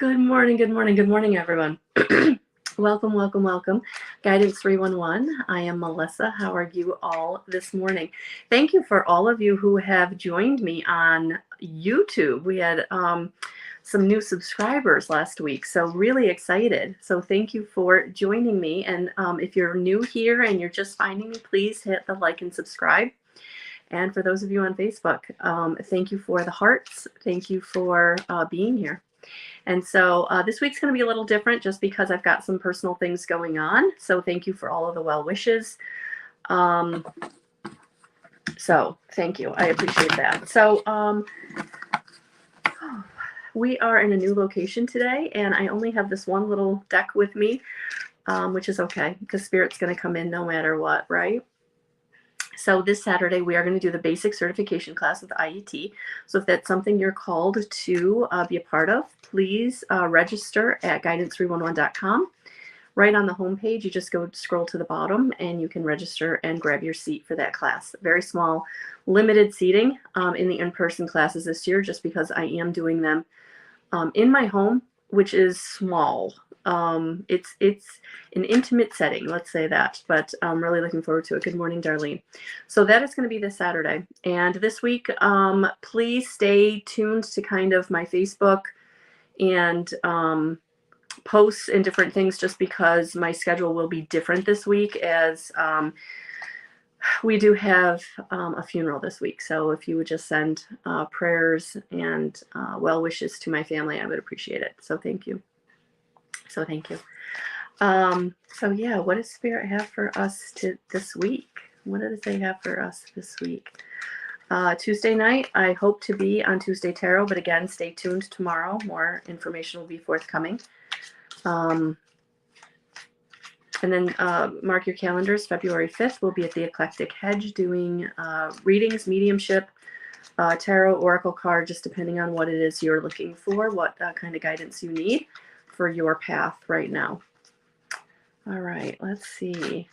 Good morning, good morning, good morning, everyone. Welcome, welcome, welcome. Guidance 311. I am Melissa. How are you all this morning? Thank you for all of you who have joined me on YouTube. We had some new subscribers last week, so really excited. So thank you for joining me. And if you're new here and you're just finding me, please hit the like and subscribe. And for those of you on Facebook, thank you for the hearts. Thank you for being here. And so this week's going to be a little different just because I've got some personal things going on. So thank you for all of the well wishes. So thank you. I appreciate that. So we are in a new location today, and I only have this one little deck with me, which is okay because Spirit's going to come in no matter what, right? So this Saturday, we are going to do the basic certification class with IET. So if that's something you're called to be a part of, please register at guidance311.com. Right on the homepage, you just go scroll to the bottom and you can register and grab your seat for that class. Very small, limited seating in the in-person classes this year, just because I am doing them in my home, which is small. It's an intimate setting, let's say that, but I'm really looking forward to it. Good morning, Darlene. So that is going to be this Saturday. And this week, please stay tuned to kind of my Facebook and posts and different things, just because my schedule will be different this week, as we do have a funeral this week. So if you would just send prayers and well wishes to my family, I would appreciate it. So thank you. So thank you. So yeah, what does Spirit have for us this week? What does they have for us this week? Tuesday night, I hope to be on Tuesday Tarot, but again, stay tuned tomorrow. More information will be forthcoming. And then mark your calendars. February 5th, we'll be at the Eclectic Hedge doing readings, mediumship, tarot, oracle card, just depending on what it is you're looking for, what kind of guidance you need for your path right now. All right, let's see.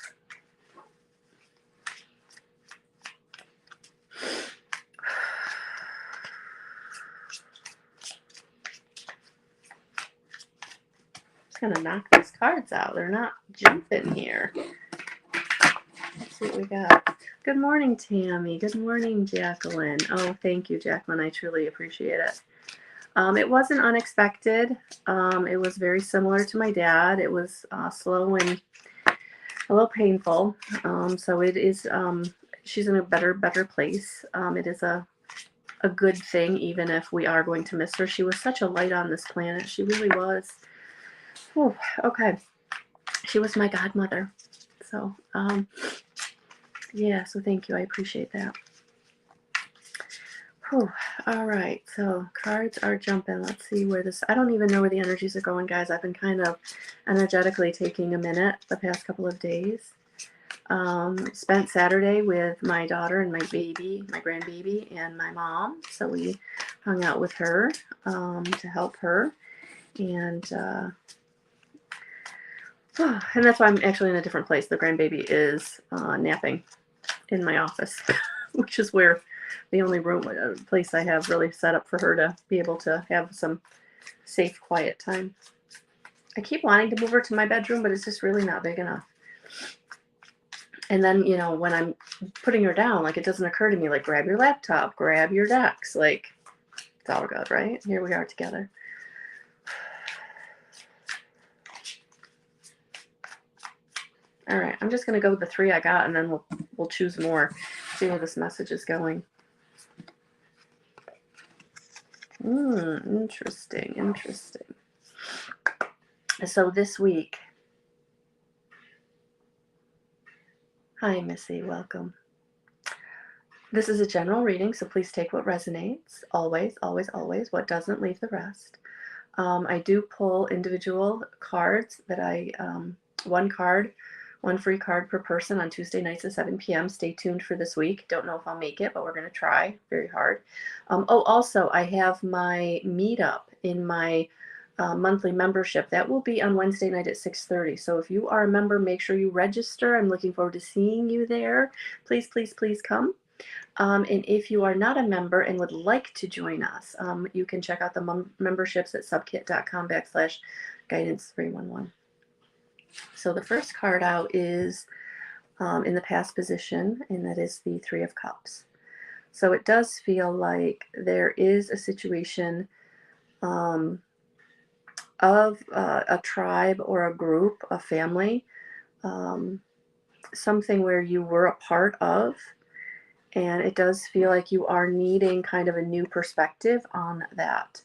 I'm gonna knock these cards out. They're not jumping here. Let's see what we got. Good morning, Tammy. Good morning, Jacqueline. Oh, thank you, Jacqueline. I truly appreciate it. It wasn't unexpected. It was very similar to my dad. It was slow and a little painful. So it is, she's in a better place. It is a good thing, even if we are going to miss her. She was such a light on this planet. She really was. Oh, okay. She was my godmother. So, yeah, so thank you. I appreciate that. Whew. All right, so cards are jumping. Let's see where this, I don't even know where the energies are going, guys. I've been kind of energetically taking a minute the past couple of days. Spent Saturday with my daughter and my baby, my grandbaby, and my mom. So we hung out with her to help her. And that's why I'm actually in a different place. The grandbaby is napping in my office, which is where the only place I have really set up for her to be able to have some safe, quiet time. I keep wanting to move her to my bedroom, but it's just really not big enough. And then, you know, when I'm putting her down, like, it doesn't occur to me, like, grab your laptop, grab your decks. Like, it's all good, right? Here we are together. All right, I'm just going to go with the 3 I got, and then we'll choose more, see where this message is going. Interesting. So this week, hi, Missy, welcome. This is a general reading, so please take what resonates. Always. What doesn't, leave the rest. I do pull individual cards that I, one free card per person on Tuesday nights at 7 p.m. Stay tuned for this week. Don't know if I'll make it, but we're going to try very hard. Also, I have my meetup in my monthly membership. That will be on Wednesday night at 6:30. So if you are a member, make sure you register. I'm looking forward to seeing you there. Please come. And if you are not a member and would like to join us, you can check out the memberships at subkit.com/guidance311. So the first card out is in the past position, and that is the Three of Cups. So it does feel like there is a situation of a tribe or a group, a family, something where you were a part of, and it does feel like you are needing kind of a new perspective on that.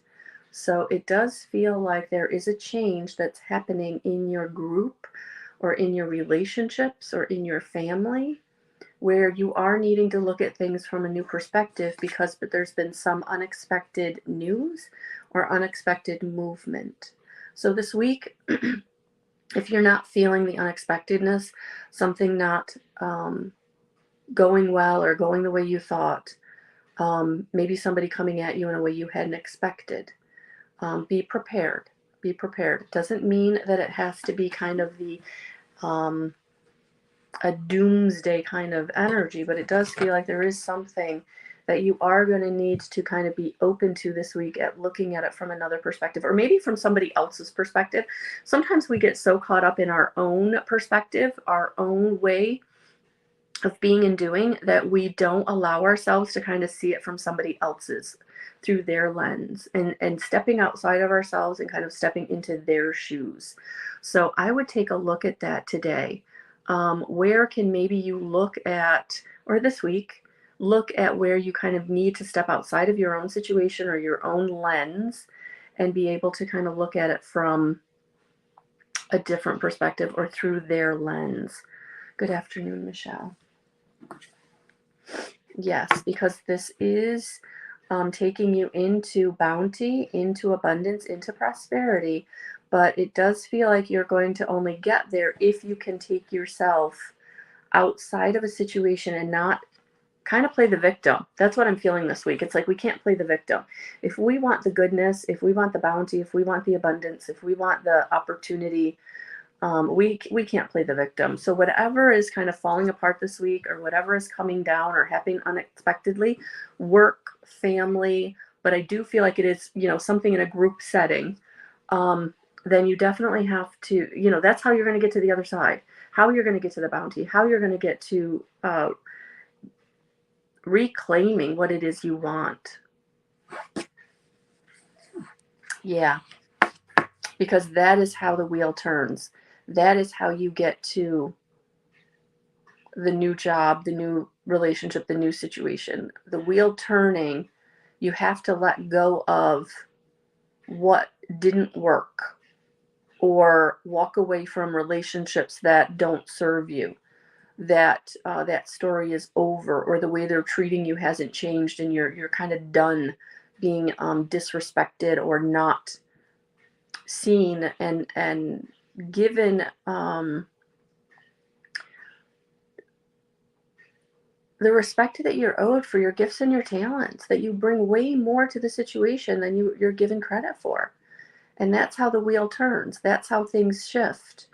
So it does feel like there is a change that's happening in your group or in your relationships or in your family, where you are needing to look at things from a new perspective because there's been some unexpected news or unexpected movement. So this week, if you're not feeling the unexpectedness, something not going well or going the way you thought, maybe somebody coming at you in a way you hadn't expected, be prepared. Be prepared. It doesn't mean that it has to be kind of the a doomsday kind of energy, but it does feel like there is something that you are going to need to kind of be open to this week at looking at it from another perspective, or maybe from somebody else's perspective. Sometimes we get so caught up in our own perspective, our own way of being and doing, that we don't allow ourselves to kind of see it from somebody else's through their lens, and stepping outside of ourselves and kind of stepping into their shoes. So I would take a look at that today. Where can maybe you look at, or this week, look at where you kind of need to step outside of your own situation or your own lens and be able to kind of look at it from a different perspective or through their lens. Good afternoon, Michelle. Yes, because this is taking you into bounty, into abundance, into prosperity. But it does feel like you're going to only get there if you can take yourself outside of a situation and not kind of play the victim. That's what I'm feeling this week. It's like we can't play the victim. If we want the goodness, if we want the bounty, if we want the abundance, if we want the opportunity, we can't play the victim. So whatever is kind of falling apart this week, or whatever is coming down or happening unexpectedly, work, family, but I do feel like it is, something in a group setting, then you definitely have to, that's how you're going to get to the other side, how you're going to get to the bounty, how you're going to get to reclaiming what it is you want. Yeah, because that is how the wheel turns. That is how you get to the new job, the new relationship, the new situation. The wheel turning, you have to let go of what didn't work, or walk away from relationships that don't serve you, that that story is over, or the way they're treating you hasn't changed, and you're kind of done being disrespected or not seen and given the respect that you're owed for your gifts and your talents, that you bring way more to the situation than you're given credit for. And that's how the wheel turns. That's how things shift.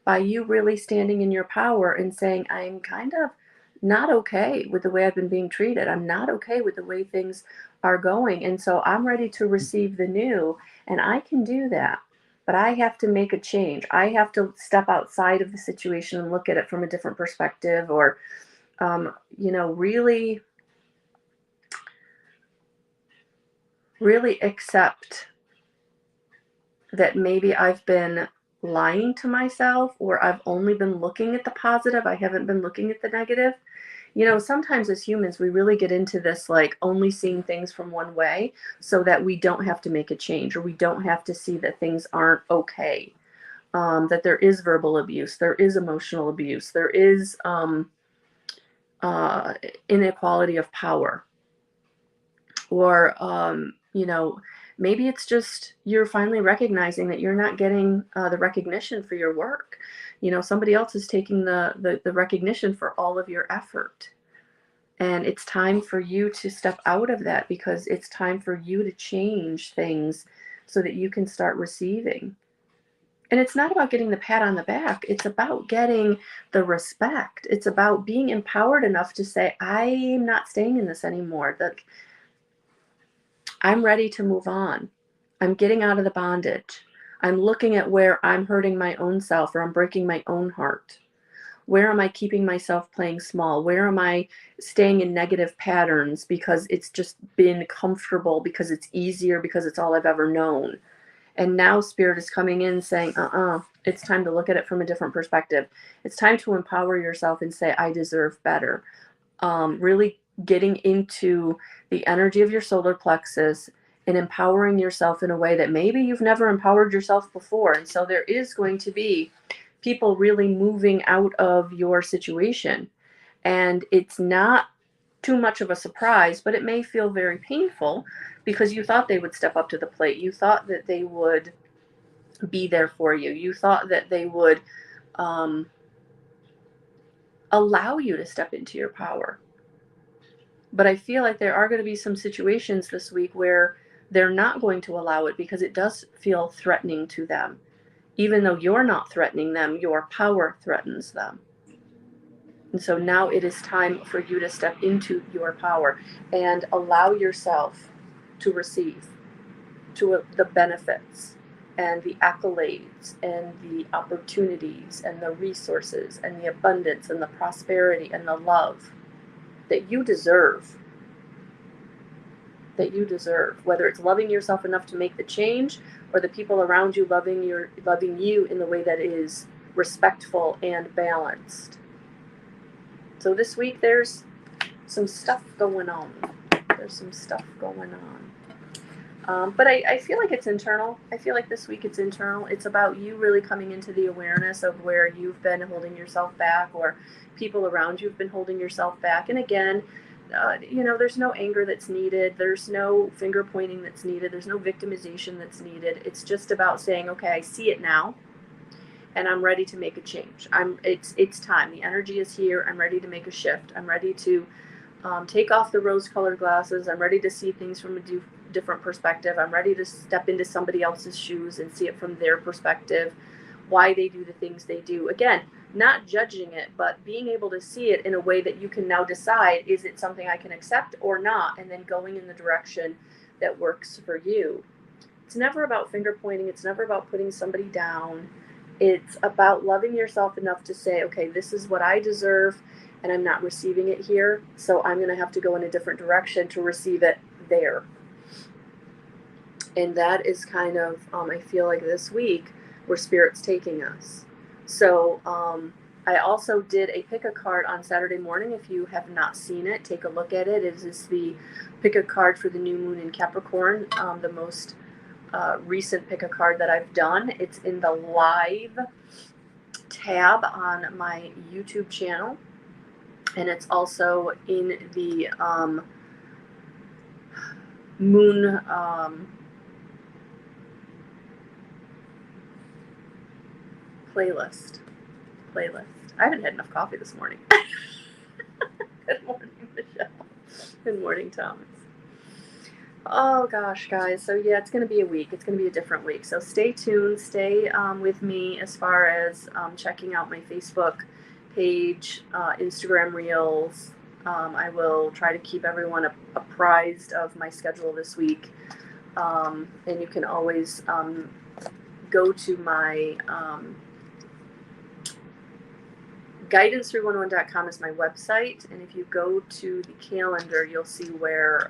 By you really standing in your power and saying, I'm kind of not okay with the way I've been being treated. I'm not okay with the way things are going. And so I'm ready to receive the new, and I can do that. But I have to make a change. I have to step outside of the situation and look at it from a different perspective, or, really, really accept that maybe I've been lying to myself, or I've only been looking at the positive. I haven't been looking at the negative. Sometimes as humans, we really get into this, like, only seeing things from one way so that we don't have to make a change, or we don't have to see that things aren't okay. That there is verbal abuse, there is emotional abuse, there is inequality of power, or, maybe it's just you're finally recognizing that you're not getting the recognition for your work. Somebody else is taking the recognition for all of your effort. And it's time for you to step out of that, because it's time for you to change things so that you can start receiving. And it's not about getting the pat on the back. It's about getting the respect. It's about being empowered enough to say, I'm not staying in this anymore. That I'm ready to move on. I'm getting out of the bondage. I'm looking at where I'm hurting my own self or I'm breaking my own heart. Where am I keeping myself playing small? Where am I staying in negative patterns because it's just been comfortable, because it's easier, because it's all I've ever known? And now Spirit is coming in saying, it's time to look at it from a different perspective. It's time to empower yourself and say, I deserve better. Really getting into the energy of your solar plexus and empowering yourself in a way that maybe you've never empowered yourself before. And so there is going to be people really moving out of your situation. And it's not too much of a surprise, but it may feel very painful because you thought they would step up to the plate. You thought that they would be there for you. You thought that they would allow you to step into your power. But I feel like there are going to be some situations this week where they're not going to allow it because it does feel threatening to them. Even though you're not threatening them, your power threatens them. And so now it is time for you to step into your power and allow yourself to receive the benefits and the accolades and the opportunities and the resources and the abundance and the prosperity and the love that you deserve. That you deserve, whether it's loving yourself enough to make the change or the people around you loving you in the way that is respectful and balanced. So this week there's some stuff going on. But I feel like it's internal. I feel like this week it's internal. It's about you really coming into the awareness of where you've been holding yourself back, or people around you have been holding yourself back. And again, there's no anger that's needed. There's no finger pointing that's needed. There's no victimization that's needed. It's just about saying, okay, I see it now, and I'm ready to make a change. It's time. The energy is here. I'm ready to make a shift. I'm ready to take off the rose-colored glasses. I'm ready to see things from a different perspective. I'm ready to step into somebody else's shoes and see it from their perspective, why they do the things they do. Again, not judging it, but being able to see it in a way that you can now decide, is it something I can accept or not, and then going in the direction that works for you. It's never about finger pointing. It's never about putting somebody down. It's about loving yourself enough to say, okay, this is what I deserve, and I'm not receiving it here, so I'm going to have to go in a different direction to receive it there. And that is kind of, I feel like this week, where Spirit's taking us. So I also did a pick a card on Saturday morning. If you have not seen it, take a look at it. It is the pick a card for the new moon in Capricorn, the most recent pick a card that I've done. It's in the live tab on my YouTube channel, and it's also in the moon playlist. I haven't had enough coffee this morning. Good morning, Michelle. Good morning, Thomas. Oh gosh, guys. So yeah, it's going to be a week. It's going to be a different week. So stay tuned. Stay with me as far as checking out my Facebook page, Instagram Reels. I will try to keep everyone apprised of my schedule this week. And you can always go to my guidance311.com is my website, and if you go to the calendar, you'll see where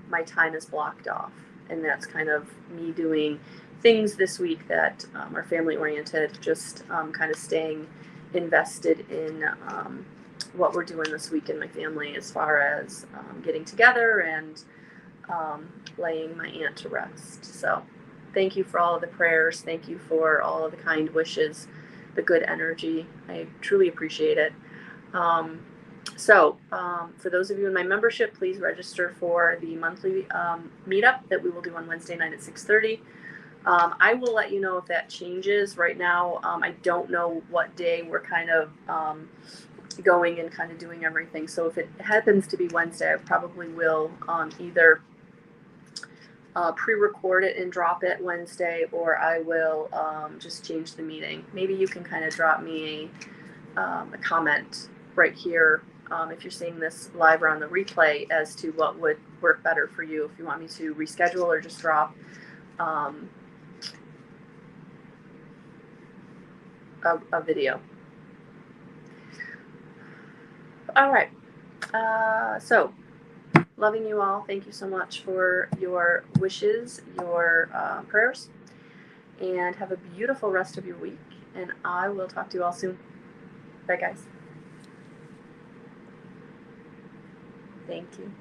my time is blocked off, and that's kind of me doing things this week that are family oriented, just kind of staying invested in what we're doing this week in my family, as far as getting together and laying my aunt to rest. So thank you for all of the prayers. Thank you for all of the kind wishes, the good energy. I truly appreciate it. So for those of you in my membership, please register for the monthly meetup that we will do on Wednesday night at 6:30. I will let you know if that changes. Right now, I don't know what day we're kind of going and kind of doing everything. So if it happens to be Wednesday, I probably will either pre-record it and drop it Wednesday, or I will just change the meeting. Maybe you can kind of drop me a comment right here if you're seeing this live or on the replay as to what would work better for you, if you want me to reschedule or just drop a video. All right. So loving you all. Thank you so much for your wishes, your prayers, and have a beautiful rest of your week. And I will talk to you all soon. Bye, guys. Thank you.